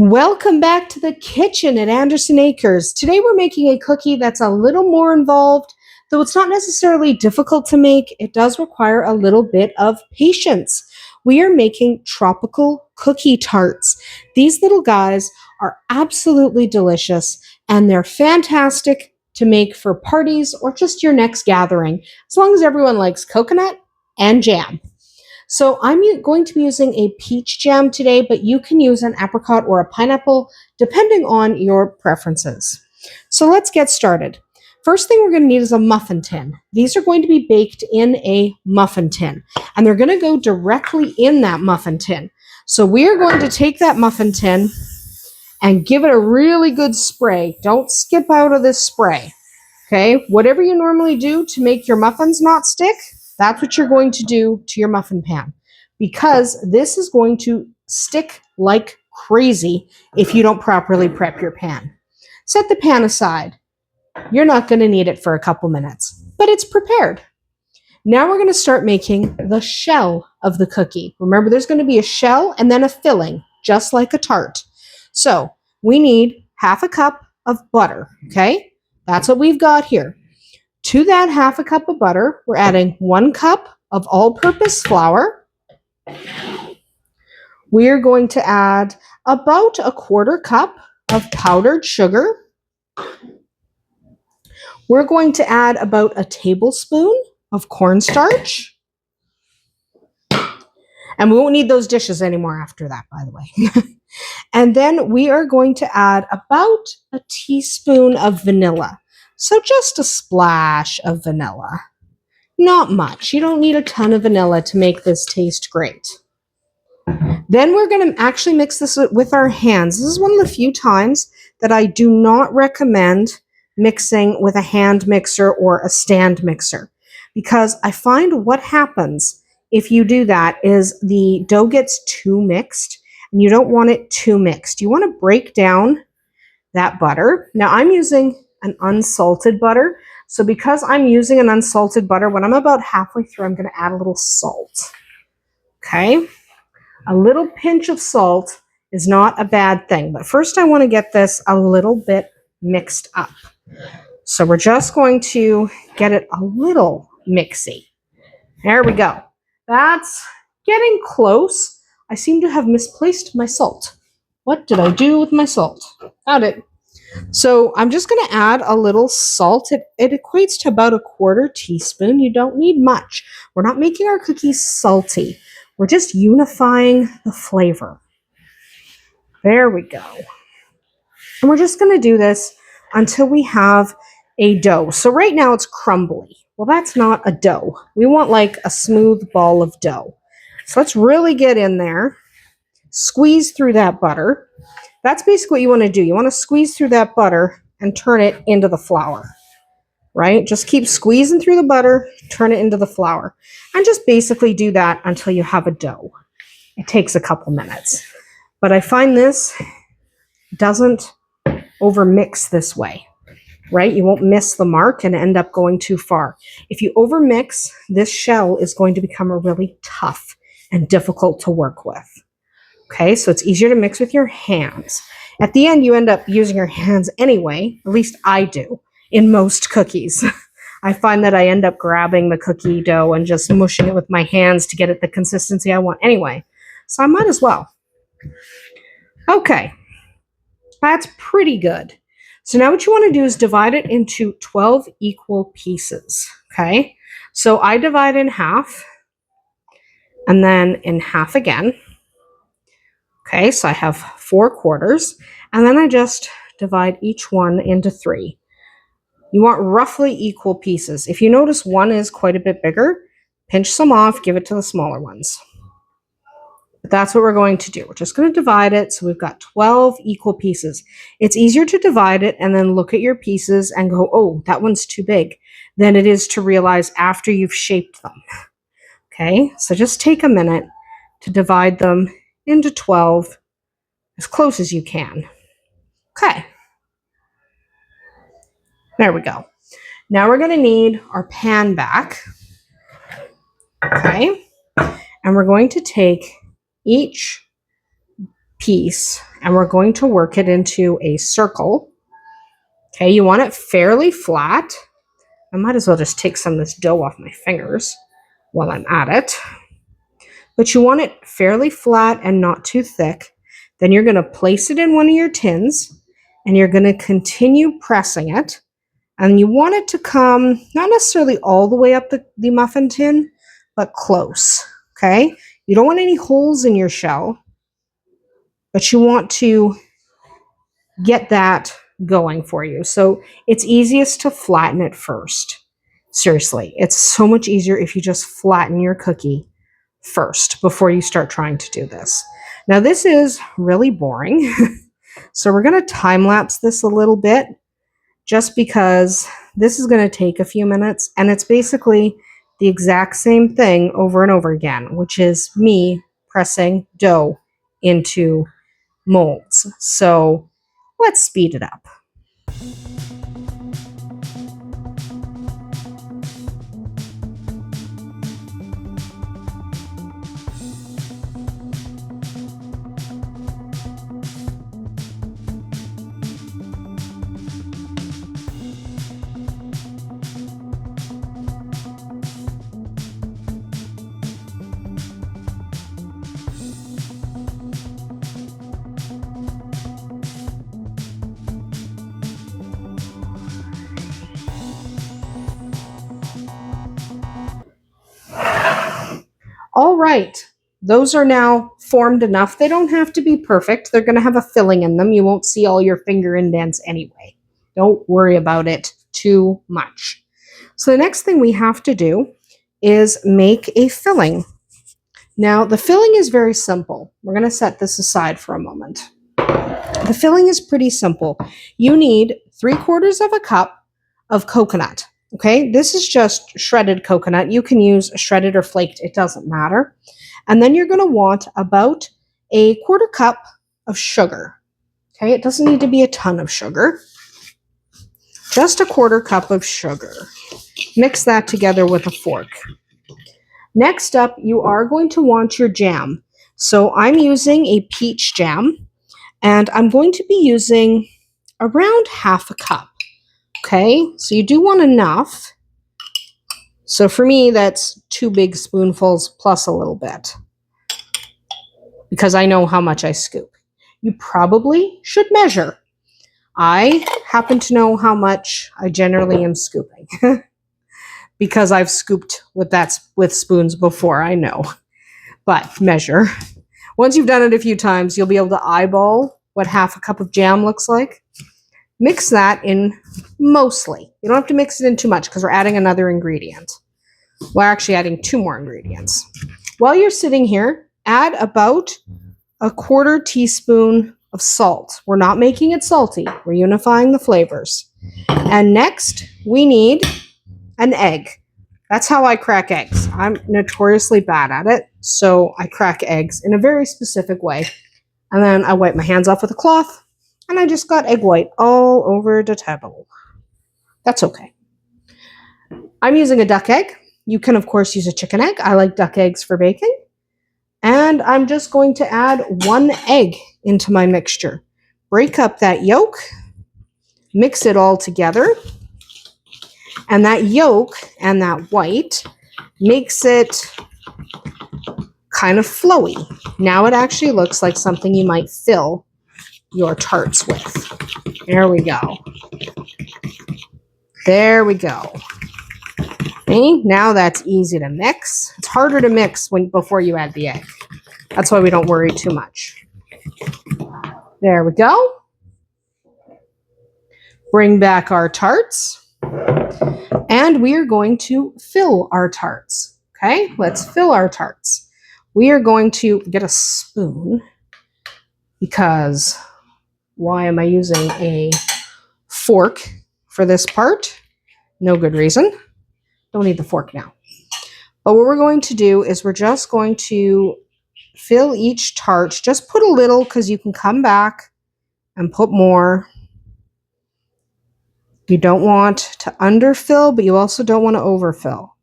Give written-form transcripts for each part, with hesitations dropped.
Welcome back to the kitchen at Andersen Acres. Today we're making a cookie that's a little more involved. Though it's not necessarily difficult to make, it does require a little bit of patience. We are making tropical cookie tarts. These little guys are absolutely delicious and they're fantastic to make for parties or just your next gathering, as long as everyone likes coconut and jam. So I'm going to be using a peach jam today, but you can use an apricot or a pineapple depending on your preferences. So let's get started. First thing we're going to need is a muffin tin. These are going to be baked in a muffin tin, and they're going to go directly in that muffin tin. So we are going to take that muffin tin and give it a really good spray. Don't skip out of this spray. Okay, whatever you normally do to make your muffins not stick, that's what you're going to do to your muffin pan, because this is going to stick like crazy if you don't properly prep your pan. Set the pan aside. You're not going to need it for a couple minutes, but it's prepared. Now we're going to start making the shell of the cookie. Remember, there's going to be a shell and then a filling, just like a tart. So we need half a cup of butter, okay? That's what we've got here. To that half a cup of butter, we're adding 1 cup of all-purpose flour. We're going to add about 1/4 cup of powdered sugar. We're going to add about 1 tablespoon of cornstarch. And we won't need those dishes anymore after that, by the way. And then we are going to add about 1 teaspoon of vanilla. So just a splash of vanilla. Not much. You don't need a ton of vanilla to make this taste great. Then we're going to actually mix this with our hands. This is one of the few times that I do not recommend mixing with a hand mixer or a stand mixer, because I find what happens if you do that is the dough gets too mixed, and you don't want it too mixed. You want to break down that butter. Now I'm using an unsalted butter. So because I'm using an unsalted butter, when I'm about halfway through, I'm going to add a little salt. Okay? A little pinch of salt is not a bad thing. But first I want to get this a little bit mixed up. So we're just going to get it a little mixy. There we go. That's getting close. I seem to have misplaced my salt. What did I do with my salt? Got it. So I'm just going to add a little salt. It equates to about 1/4 teaspoon. You don't need much. We're not making our cookies salty. We're just unifying the flavor. There we go. And we're just going to do this until we have a dough. So right now it's crumbly. Well, that's not a dough. We want like a smooth ball of dough. So let's really get in there. Squeeze through that butter. That's basically what you want to do. You want to squeeze through that butter and turn it into the flour, right? Just keep squeezing through the butter, turn it into the flour, and just basically do that until you have a dough. It takes a couple minutes. But I find this doesn't overmix this way, right? You won't miss the mark and end up going too far. If you overmix, this shell is going to become really tough and difficult to work with. Okay, so it's easier to mix with your hands. At the end, you end up using your hands anyway. At least I do in most cookies. I find that I end up grabbing the cookie dough and just mushing it with my hands to get it the consistency I want anyway. So I might as well. Okay, that's pretty good. So now what you want to do is divide it into 12 equal pieces. Okay, so I divide in half and then in half again. Okay, so I have 4/4, and then I just divide each one into 3. You want roughly equal pieces. If you notice one is quite a bit bigger, pinch some off, give it to the smaller ones. But that's what we're going to do. We're just going to divide it, so we've got 12 equal pieces. It's easier to divide it and then look at your pieces and go, oh, that one's too big, than it is to realize after you've shaped them. Okay, so just take a minute to divide them into 12 as close as you can. Okay. There we go. Now we're going to need our pan back. Okay. And we're going to take each piece and we're going to work it into a circle. Okay, you want it fairly flat. I might as well just take some of this dough off my fingers while I'm at it. But you want it fairly flat and not too thick. Then you're going to place it in one of your tins, and you're going to continue pressing it. And you want it to come not necessarily all the way up the muffin tin, but close, okay? You don't want any holes in your shell, but you want to get that going for you. So it's easiest to flatten it first. Seriously, it's so much easier if you just flatten your cookie first before you start trying to do this. Now this is really boring, so we're going to time lapse this a little bit just because this is going to take a few minutes, and it's basically the exact same thing over and over again, which is me pressing dough into molds. So let's speed it up. All right, those are now formed enough. They don't have to be perfect. They're going to have a filling in them. You won't see all your finger indents anyway. Don't worry about it too much. So the next thing we have to do is make a filling. Now, the filling is very simple. We're going to set this aside for a moment. The filling is pretty simple. You need 3/4 of a cup of coconut. Okay, this is just shredded coconut. You can use shredded or flaked, it doesn't matter. And then you're going to want about a 1/4 cup of sugar. Okay, it doesn't need to be a ton of sugar. Just a 1/4 cup of sugar. Mix that together with a fork. Next up, you are going to want your jam. So I'm using a peach jam, and I'm going to be using around 1/2 cup. Okay, so you do want enough. So for me, that's 2 big spoonfuls plus a little bit, because I know how much I scoop. You probably should measure. I happen to know how much I generally am scooping because I've scooped with spoons before, I know. But measure. Once you've done it a few times, you'll be able to eyeball what 1/2 cup of jam looks like. Mix that in mostly. You don't have to mix it in too much because we're adding another ingredient. We're actually adding 2 more ingredients. While you're sitting here, add about a 1/4 teaspoon of salt. We're not making it salty. We're unifying the flavors. And next, we need an egg. That's how I crack eggs. I'm notoriously bad at it, so I crack eggs in a very specific way. And then I wipe my hands off with a cloth, and I just got egg white all over the table. That's okay. I'm using a duck egg. You can, of course, use a chicken egg. I like duck eggs for baking. And I'm just going to add 1 egg into my mixture. Break up that yolk. Mix it all together. And that yolk and that white makes it kind of flowy. Now it actually looks like something you might fill your tarts with. There we go. There we go. Okay, now that's easy to mix. It's harder to mix before you add the egg. That's why we don't worry too much. There we go. Bring back our tarts. And we are going to fill our tarts. Okay, let's fill our tarts. We are going to get a spoon because why am I using a fork for this part? No good reason. Don't need the fork now. But what we're going to do is we're just going to fill each tart. Just put a little because you can come back and put more. You don't want to underfill, but you also don't want to overfill.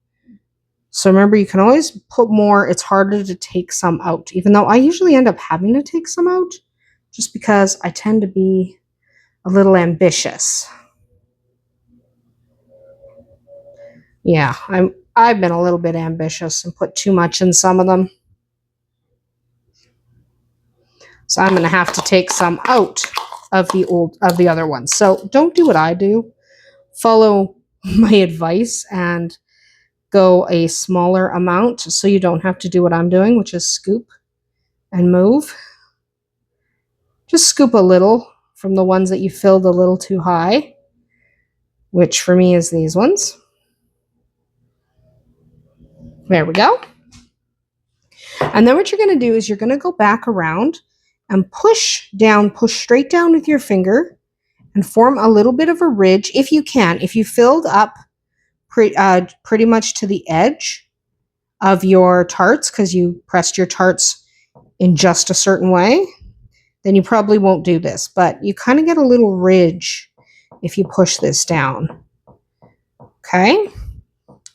So remember, you can always put more. It's harder to take some out, even though I usually end up having to take some out just because I tend to be a little ambitious. Yeah, I've been a little bit ambitious and put too much in some of them. So I'm going to have to take some out of the other ones. So don't do what I do. Follow my advice and go a smaller amount so you don't have to do what I'm doing, which is scoop and move. Just scoop a little from the ones that you filled a little too high, which for me is these ones. There we go. And then what you're going to do is you're going to go back around and push straight down with your finger and form a little bit of a ridge if you can. If you filled up pretty much to the edge of your tarts because you pressed your tarts in just a certain way, then you probably won't do this. But you kind of get a little ridge if you push this down. Okay?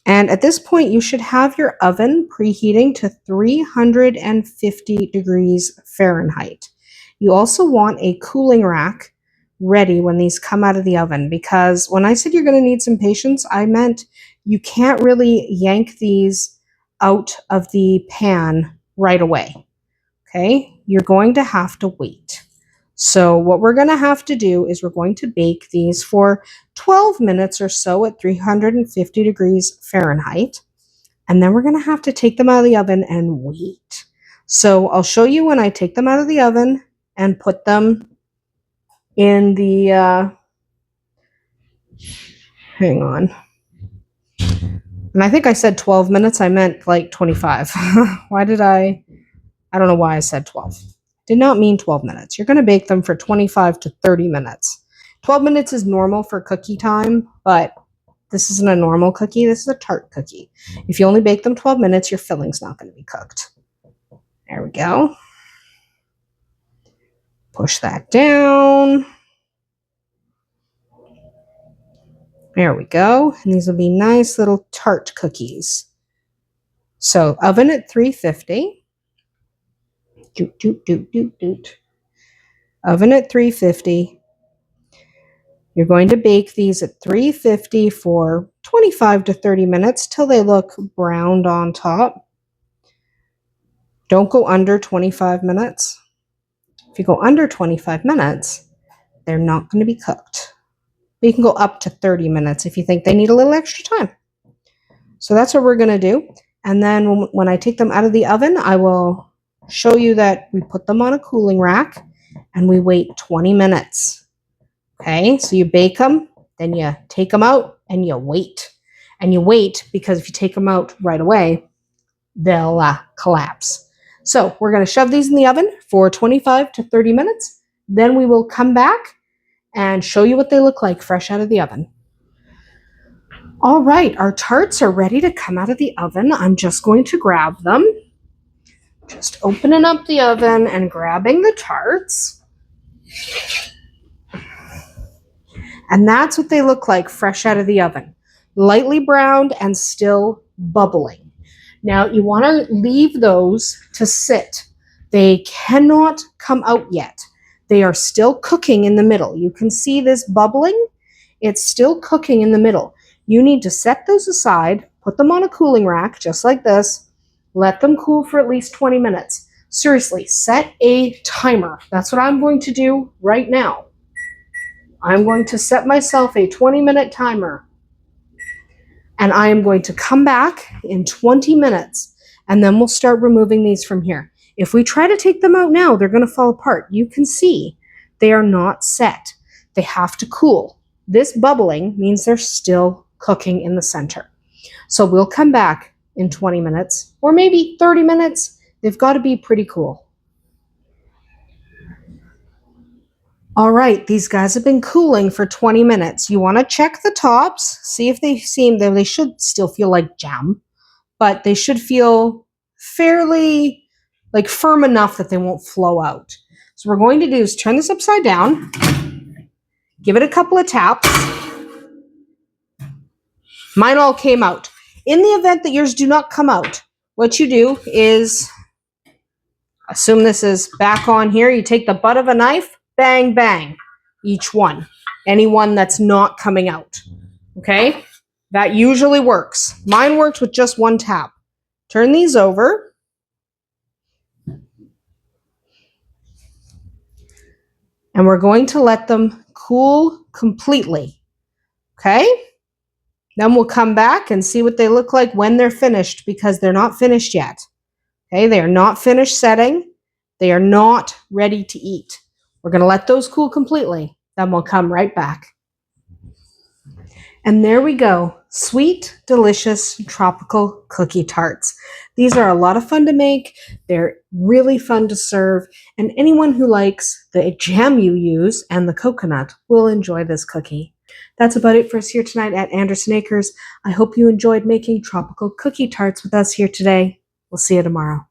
And at this point, you should have your oven preheating to 350 degrees Fahrenheit. You also want a cooling rack ready when these come out of the oven, because when I said you're going to need some patience, I meant you can't really yank these out of the pan right away. Okay? You're going to have to wait. So what we're going to have to do is we're going to bake these for 12 minutes or so at 350 degrees Fahrenheit. And then we're going to have to take them out of the oven and wait. So I'll show you when I take them out of the oven and put them in the, hang on. And I think I said 12 minutes. I meant like 25. I don't know why I said 12. Did not mean 12 minutes. You're going to bake them for 25 to 30 minutes. 12 minutes is normal for cookie time, but this isn't a normal cookie. This is a tart cookie. If you only bake them 12 minutes, your filling's not going to be cooked. There we go. Push that down. There we go. And these will be nice little tart cookies. So oven at 350. Doot, doot, doot, doot, doot. Oven at 350. You're going to bake these at 350 for 25 to 30 minutes till they look browned on top. Don't go under 25 minutes. If you go under 25 minutes, they're not going to be cooked. But you can go up to 30 minutes if you think they need a little extra time. So that's what we're going to do. And then when I take them out of the oven, I will show you that we put them on a cooling rack and we wait 20 minutes. Okay, so you bake them, then you take them out and you wait. And you wait because if you take them out right away, they'll collapse. So we're going to shove these in the oven for 25 to 30 minutes. Then we will come back and show you what they look like fresh out of the oven. All right, our tarts are ready to come out of the oven. I'm just going to grab them. Just opening up the oven and grabbing the tarts. And that's what they look like fresh out of the oven. Lightly browned and still bubbling. Now you want to leave those to sit. They cannot come out yet. They are still cooking in the middle. You can see this bubbling. It's still cooking in the middle. You need to set those aside, put them on a cooling rack just like this. Let them cool for at least 20 minutes. Seriously, set a timer. That's what I'm going to do right now. I'm going to set myself a 20-minute timer. And I am going to come back in 20 minutes. And then we'll start removing these from here. If we try to take them out now, they're going to fall apart. You can see they are not set. They have to cool. This bubbling means they're still cooking in the center. So we'll come back in 20 minutes or maybe 30 minutes. They've got to be pretty cool. All right, these guys have been cooling for 20 minutes. You want to check the tops, see if they should still feel like jam, but they should feel fairly firm enough that they won't flow out. So what we're going to do is turn this upside down, give it a couple of taps. Mine all came out. In the event that yours do not come out, what you do is Assume this is back on here. You take the butt of a knife, bang, bang, each one. Any one that's not coming out. Okay? That usually works. Mine worked with just one tap. Turn these over. And we're going to let them cool completely. Okay? Then we'll come back and see what they look like when they're finished, because they're not finished yet. Okay, they are not finished setting. They are not ready to eat. We're going to let those cool completely. Then we'll come right back. And there we go. Sweet, delicious, tropical cookie tarts. These are a lot of fun to make. They're really fun to serve. And anyone who likes the jam you use and the coconut will enjoy this cookie. That's about it for us here tonight at Andersen Acres. I hope you enjoyed making tropical cookie tarts with us here today. We'll see you tomorrow.